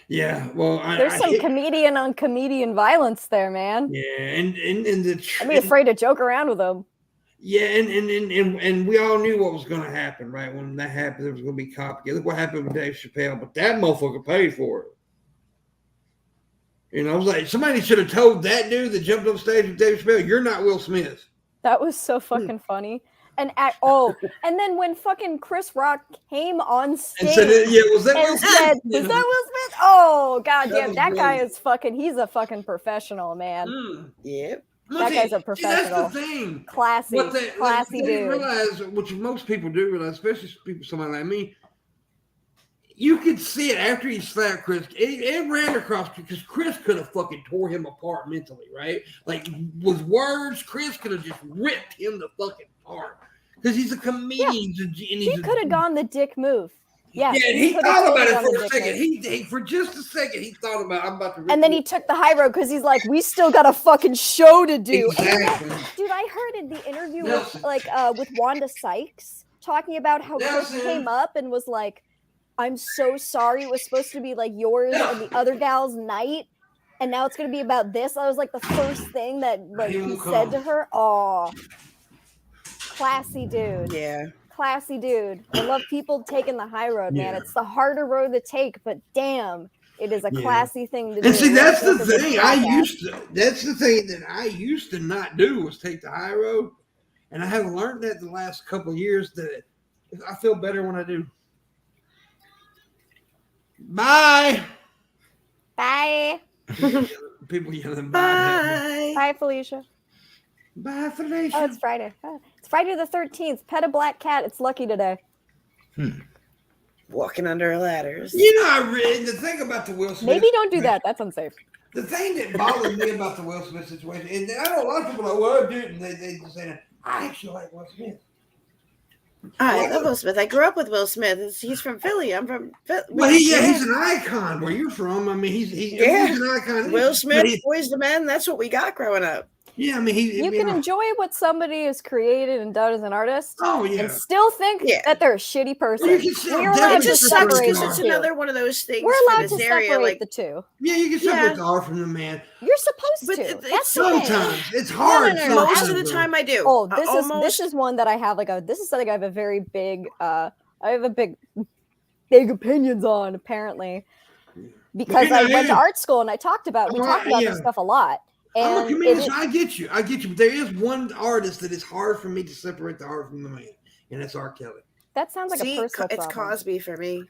Yeah, well, There's some comedian on comedian violence there, man. Yeah, and I'd be afraid to joke around with him. Yeah, and we all knew what was going to happen, right? When that happened, there was going to be copycat. Look what happened with Dave Chappelle, but that motherfucker paid for it. You know, I was like, somebody should have told that dude that jumped on stage with Dave Chappelle, "You're not Will Smith." That was so fucking funny. And and then when fucking Chris Rock came on stage And said, "Yeah, was that Will and Smith?" said, "Was that Will Smith?" Oh god That damn, was that guy great. is fucking. He's a fucking professional, man. Yep. That guy's a See, professional. that's the thing. Classy, classy they dude. realize, which most people do realize, especially people, somebody like me, you could see it after he slapped Chris. It ran across because Chris could have fucking tore him apart mentally, right? Like with words, Chris could have just ripped him the fucking apart because he's a comedian. Yeah. He could have gone the dick move. Yeah, yeah. He thought about it for a second. He for just a second, he thought about I'm about to. And then he took the high road because he's like, we still got a fucking show to do. Exactly. Dude, I heard in the interview with Wanda Sykes talking about how Chris came up and was like, I'm so sorry. It was supposed to be like yours and the other gal's night, and now it's gonna be about this. I was like the first thing that he said to her. Oh, classy dude. Yeah. Classy dude. I love people taking the high road, man. It's the harder road to take, but damn, it is a classy thing to do. And see, that's the thing. That's the thing that I used to not do was take the high road, and I have learned that the last couple of years that I feel better when I do. Bye. Bye. People yelling bye. Bye, Felicia. Bye, Felicia. Oh, it's Friday. It's Friday the 13th. Pet a black cat. It's lucky today. Walking under ladders. You know, the thing about the Will Smith. Maybe don't do that. That's unsafe. The thing that bothers me about the Will Smith situation, and I know a lot of people are like, well, dude, and they just say that. I actually like Will Smith. I love Will Smith. I grew up with Will Smith. He's from Philly. I'm from Philly. Well, he's an icon where you're from. I mean, he's an icon. Will Smith, Boys to Men. That's what we got growing up. Yeah, I mean, you can enjoy what somebody has created and done as an artist. Oh yeah, and still think that they're a shitty person. We're allowed to separate. It's another one of those things. We're allowed to separate the two. Yeah, you can separate the art from the man. You're supposed to. That's sometimes it's hard. No, most of the time I do. Oh, this is one that I have this is something I have a very big big opinions on apparently because I went to art school and we talked about this stuff a lot. And I'm a comedian, so I get you. But there is one artist that is hard for me to separate the art from the man, and that's R. Kelly. That sounds like a personal problem. It's Cosby for me.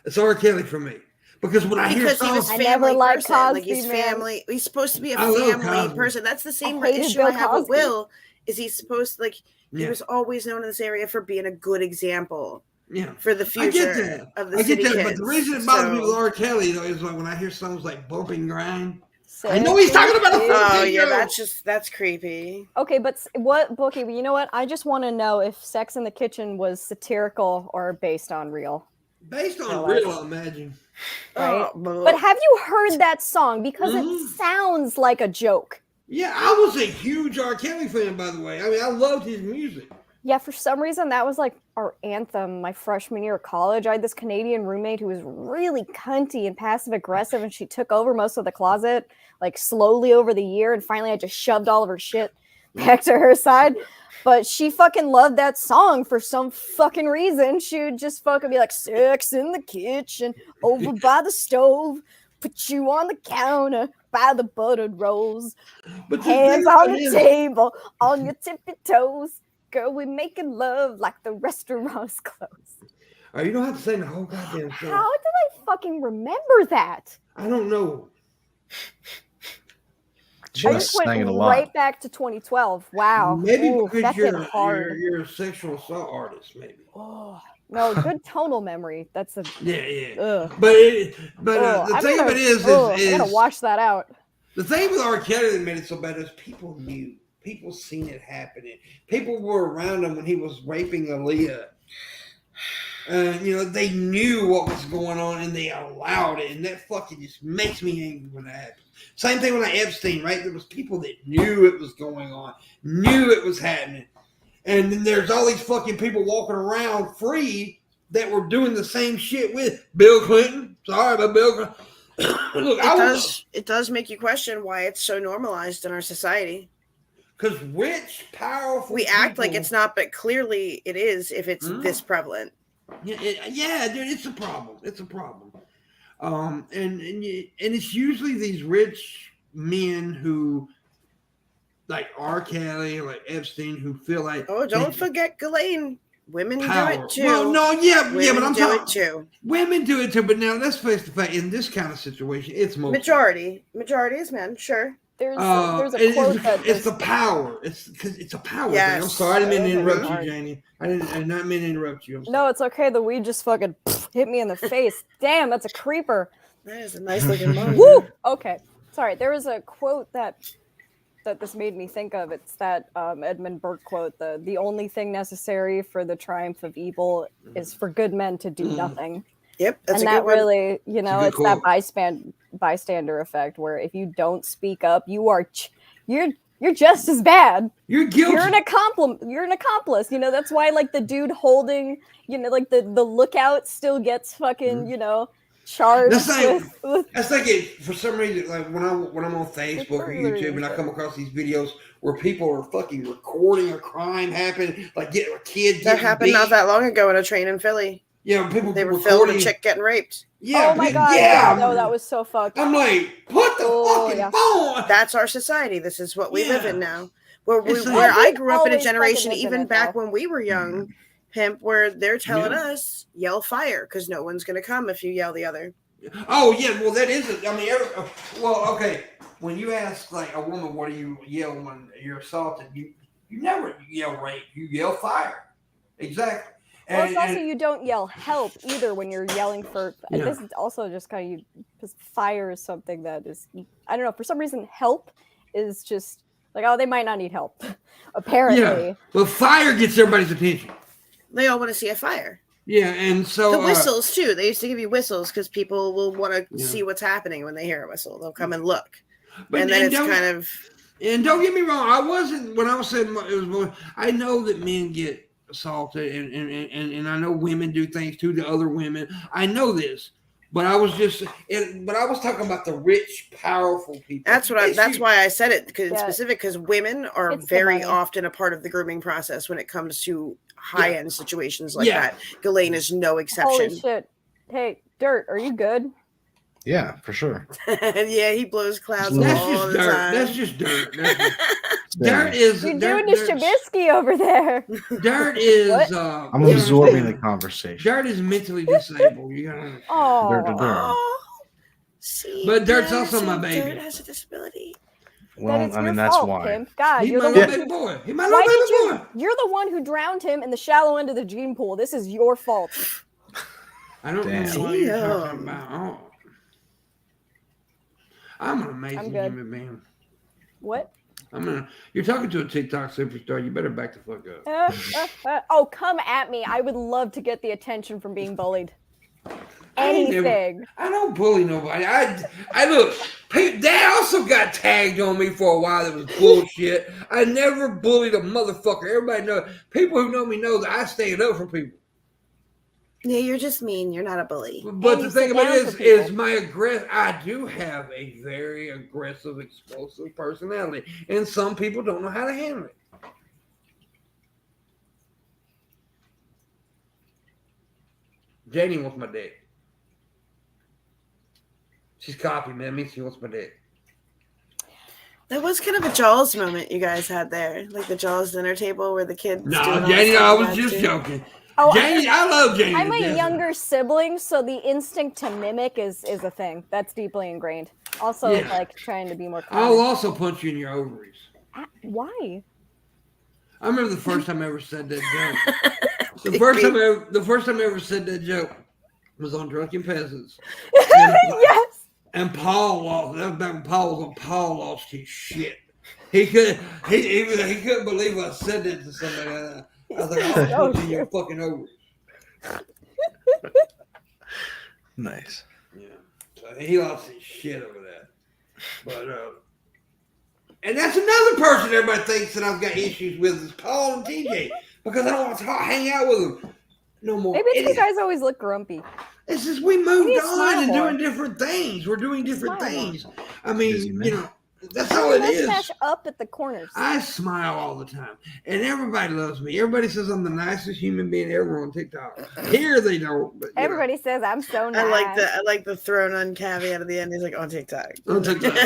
It's R. Kelly for me. Because when I hear songs, I never liked Cosby, like he's family. He's supposed to be a family person. That's the same issue I have with Will. Is he's supposed to, he was always known in this area for being a good example. Yeah, for the future of the city kids. But the reason it bothers me with R. Kelly though is like when I hear songs like "Bump and Grind." I know he's talking about a 14-year-old. That's creepy. Okay, but Bookie? You know what? I just want to know if Sex in the Kitchen was satirical or based on real. Based on real, I imagine. Right? But have you heard that song? Because it sounds like a joke. Yeah, I was a huge R. Kelly fan, by the way. I mean, I loved his music. Yeah, for some reason, that was like our anthem my freshman year of college. I had this Canadian roommate who was really cunty and passive aggressive, and she took over most of the closet, like slowly over the year. And finally, I just shoved all of her shit back to her side. But she fucking loved that song for some fucking reason. She would just fucking be like, "Sex in the kitchen, over by the stove, put you on the counter by the buttered rolls, hands on the table, on your tippy toes. Girl, we're making love like the restaurant's closed." Oh, you don't have to say the whole goddamn song. How did I fucking remember that? I don't know. I just went right back to 2012. Wow. Maybe because hard. You're a sexual assault artist, maybe. Oh no, good tonal memory. That's a yeah. But the thing of it is I gotta wash that out. The thing with R. Kelly that made it so bad is people knew. People seen it happening. People were around him when he was raping Aaliyah. They knew what was going on and they allowed it. And that fucking just makes me angry when that happens. Same thing with Epstein, right? There was people that knew it was going on, knew it was happening. And then there's all these fucking people walking around free that were doing the same shit with Bill Clinton. Sorry about Bill Clinton. Look, it does make you question why it's so normalized in our society. Because rich, powerful we act like it's not, but clearly it is if it's this prevalent. Yeah, dude, it's a problem. It's a problem. And it's usually these rich men who, like R. Kelly, like Epstein, who feel like don't forget Ghislaine. Women power. do it too. Well, no, yeah, but I'm do talking. it too. Women do it too, but now let's face the fact. In this kind of situation, it's majority is men. Sure. There's a quote it's the power. It's because it's a power yes. thing. I'm sorry, I didn't mean to interrupt you, Janie. I did not mean to interrupt you. No, it's okay. The weed just fucking hit me in the face. Damn, that's a creeper. That is a nice looking mug. Woo! Okay. Sorry, there was a quote that this made me think of. It's that Edmund Burke quote, the only thing necessary for the triumph of evil is for good men to do nothing. Yep, that's and a that good really, it's quote. that bystander effect where if you don't speak up, you're just as bad. You're guilty. You're an accomplice. That's why like the dude holding, like the lookout still gets fucking, charged. That's like it for some reason. Like when I'm on Facebook or YouTube and I come across these videos where people are fucking recording a crime happen, like get a kid. That happened not that long ago in a train in Philly. Yeah, they were filming a chick getting raped. Yeah, oh my god! Yeah, no, that was so fucked. I'm like, put the fucking phone. That's our society. This is what we live in now. Where I grew up in a generation, even back when we were young, Pimp, where they're telling us yell fire because no one's gonna come if you yell the other. Oh yeah, well that is it. I mean, okay. When you ask like a woman, what do you yell when you're assaulted? You never yell rape. You yell fire. Exactly. Well, it's also you don't yell help either when you're yelling for. Yeah. This is also just kind of because fire is something that is, I don't know, for some reason help is just like, oh, they might not need help. Apparently. Yeah. Well, fire gets everybody's attention. They all want to see a fire. Yeah, and so the whistles too. They used to give you whistles because people will want to see what's happening when they hear a whistle. They'll come and look, and then it's kind of. And don't get me wrong, I wasn't when I was saying it was more. I know that men get assaulted, and I know women do things too to other women. I know this, but I was talking about the rich, powerful people. That's why I said it because it's specific because women are very often a part of the grooming process when it comes to high-end situations like that. Ghislaine is no exception. Holy shit! Hey, Dirt, are you good? Yeah, for sure. Yeah, he blows clouds all the time. That's just dirt. Dirt is. You're doing the Shabisky over there. Dirt is. I'm absorbing the conversation. Dirt is mentally disabled. You gotta. See, but Dirt's also my baby. Dirt has a disability. Well, I mean that's why. Pimp. God, you're the little baby boy. He's my little baby boy. You're the one who drowned him in the shallow end of the gene pool. This is your fault. I don't know what you're talking about. Oh. I'm an amazing human being. What? You're talking to a TikTok superstar. You better back the fuck up. Oh, come at me. I would love to get the attention from being bullied. Anything. I don't bully nobody. I look. Dad also got tagged on me for a while. That was bullshit. I never bullied a motherfucker. Everybody knows. People who know me know that I stand up for people. Yeah, you're just mean. You're not a bully. But the thing about it is my I do have a very aggressive, explosive personality, and some people don't know how to handle it. Janie wants my dick. She's copying me. That means she wants my dick. That was kind of a Jaws moment you guys had there, like the Jaws dinner table where the kids. No, Janie, I was just joking. Oh, Janie, I love Janie. I'm a younger sibling, so the instinct to mimic is a thing. That's deeply ingrained. Also, like trying to be more common. I'll also punch you in your ovaries. Why? I remember the first time I ever said that joke. The first time I ever said that joke was on Drunken Peasants. Yes. And Paul lost. That was back when Paul was on. Paul lost his shit. He couldn't believe I said that to somebody. I was like, I'll punch you in your fucking ovaries. Nice. Yeah. So he lost his shit over that. But and that's another person everybody thinks that I've got issues with is Paul and TJ because I don't want to hang out with them no more. Maybe it's you guys always look grumpy. It's just we moved on and doing different things. We're doing different things. I mean, That's all it is. Mustache up at the corners. I smile all the time, and everybody loves me. Everybody says I'm the nicest human being ever on TikTok. Here they don't. But, Everybody says I'm so nice. I like the thrown on caveat at the end. He's like on TikTok. On TikTok.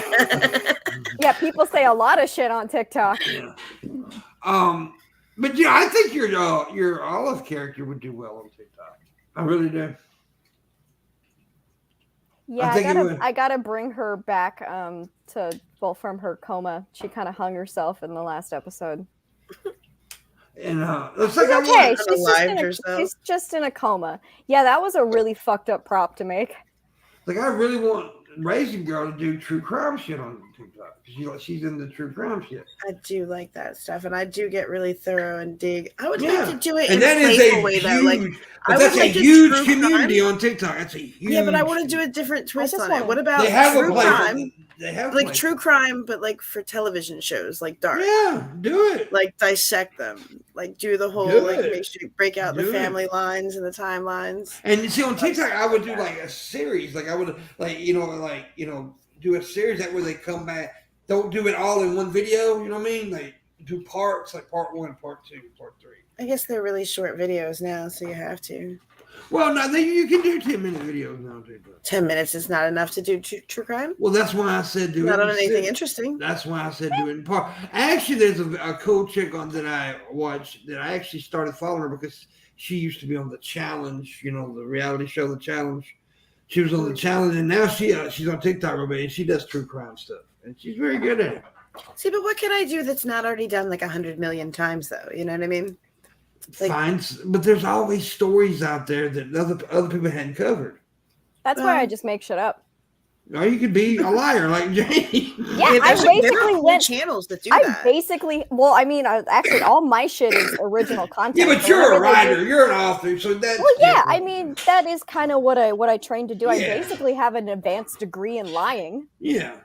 Yeah, people say a lot of shit on TikTok. Yeah. But yeah, I think your Olive character would do well on TikTok. I really do. Yeah, I gotta bring her back from her coma. She kind of hung herself in the last episode. And looks like okay. She's just in a coma. Yeah, that was a really fucked up prop to make. Like I really want Raisin Girl to do true crime shit on TikTok. She's into true crime shit. I do like that stuff, and I do get really thorough and dig. I would like to do it and in that a playful way, though. Like, that's a huge community on TikTok. That's a huge. Yeah, but I want to do a different twist on it. What about true crime? They have like true crime, but like for television shows, like Dark. Yeah, do it. Like dissect them. Like do the whole make sure you break out the family lines and the timelines. And you see on TikTok, I would do like a series. Like I would do a series that where they come back. Don't do it all in one video. You know what I mean? Like do parts, like part 1, part 2, part 3. I guess they're really short videos now, so you have to. Well, no, you can do 10-minute videos now. 10 minutes is not enough to do true crime. Well, that's why I said do it. Not on anything interesting. That's why I said do it in part. Actually, there's a cool chick on that I watched that I actually started following her because she used to be on The Challenge, the reality show, The Challenge. She was on The Challenge, and now she's on TikTok, and she does true crime stuff, and she's very good at it. See, but what can I do that's not already done like 100 million times, though? You know what I mean? Fine, but there's always stories out there that other people hadn't covered. That's why I just make shit up. Or you could be a liar like Jane. Yeah, I basically went channels that do that. Actually, all my shit is original content. Yeah, but you're a writer, you're an author, so that's. Well, yeah, I mean that is kind of what I trained to do. I basically have an advanced degree in lying. Yeah.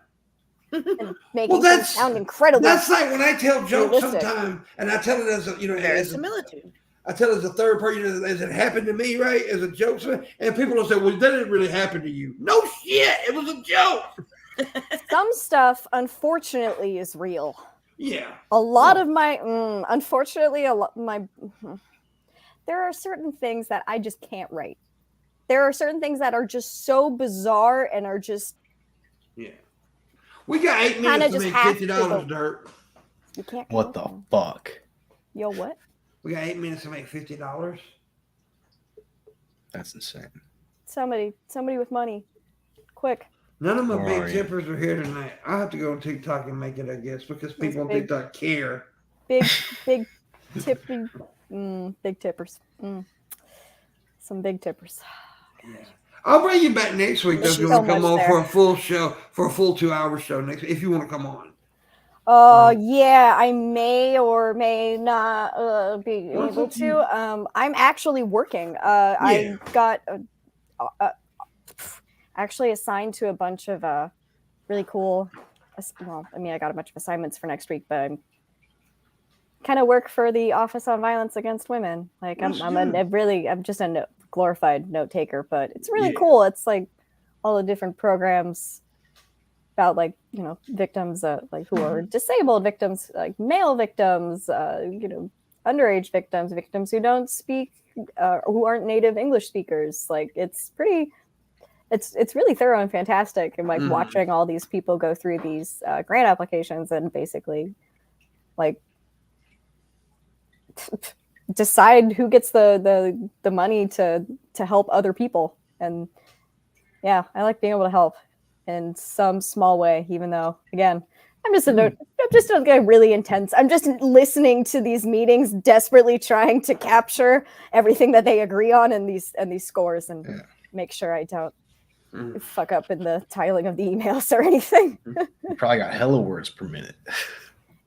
And making things sound incredible. That's like when I tell jokes sometimes, and I tell it as verisimilitude. I tell it as a third person, as it happened to me, right? As a joke, and people will say, "Well, that didn't really happen to you." No shit, it was a joke. Some stuff, unfortunately, is real. Yeah. A lot of my, unfortunately, there are certain things that I just can't write. There are certain things that are just so bizarre and are just. Yeah. We got 8 minutes to make $50, Dirt. You can't. What the fuck? Yo, what? We got 8 minutes to make $50. That's insane. Somebody with money, quick. None of my big tippers are here tonight. I have to go on TikTok and make it, I guess, because people on TikTok care. Big tipping, big tippers. Some big tippers. Yeah. I'll bring you back next week if you want to come on for a full show, for a full 2-hour show next week, if you want to come on. Yeah, I may or may not be able to. I'm actually working. I got actually assigned to a bunch of really cool. Well, I mean, I got a bunch of assignments for next week, but I'm kind of work for the Office on Violence Against Women. Like I'm just a glorified note taker, but it's really cool. It's like all the different programs about victims who are disabled victims, like male victims, underage victims who don't speak, who aren't native English speakers. Like it's really thorough and fantastic. And like watching all these people go through these grant applications and basically decide who gets the money to help other people. And yeah, I like being able to help in some small way, even though again, I'm just really intense. I'm just listening to these meetings, desperately trying to capture everything that they agree on in these scores and make sure I don't fuck up in the tiling of the emails or anything. You probably got hella words per minute.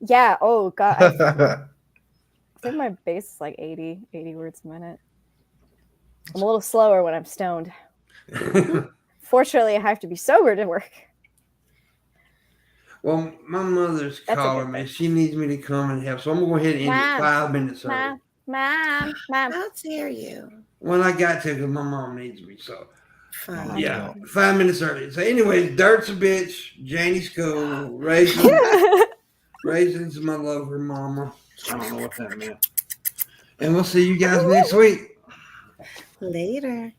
Yeah. Oh God. I think my base is like 80 words a minute. I'm a little slower when I'm stoned. Fortunately, I have to be sober to work. Well, my mother's calling me. She needs me to come and help. So I'm going to go ahead and end it 5 minutes early. Mom. How dare you? Well, I got to because my mom needs me. So Fine. Yeah, 5 minutes early. So, anyways, Dirt's a bitch. Janie's cool. Raisins my lover, mama. I don't know what that meant. And we'll see you guys next week. Later.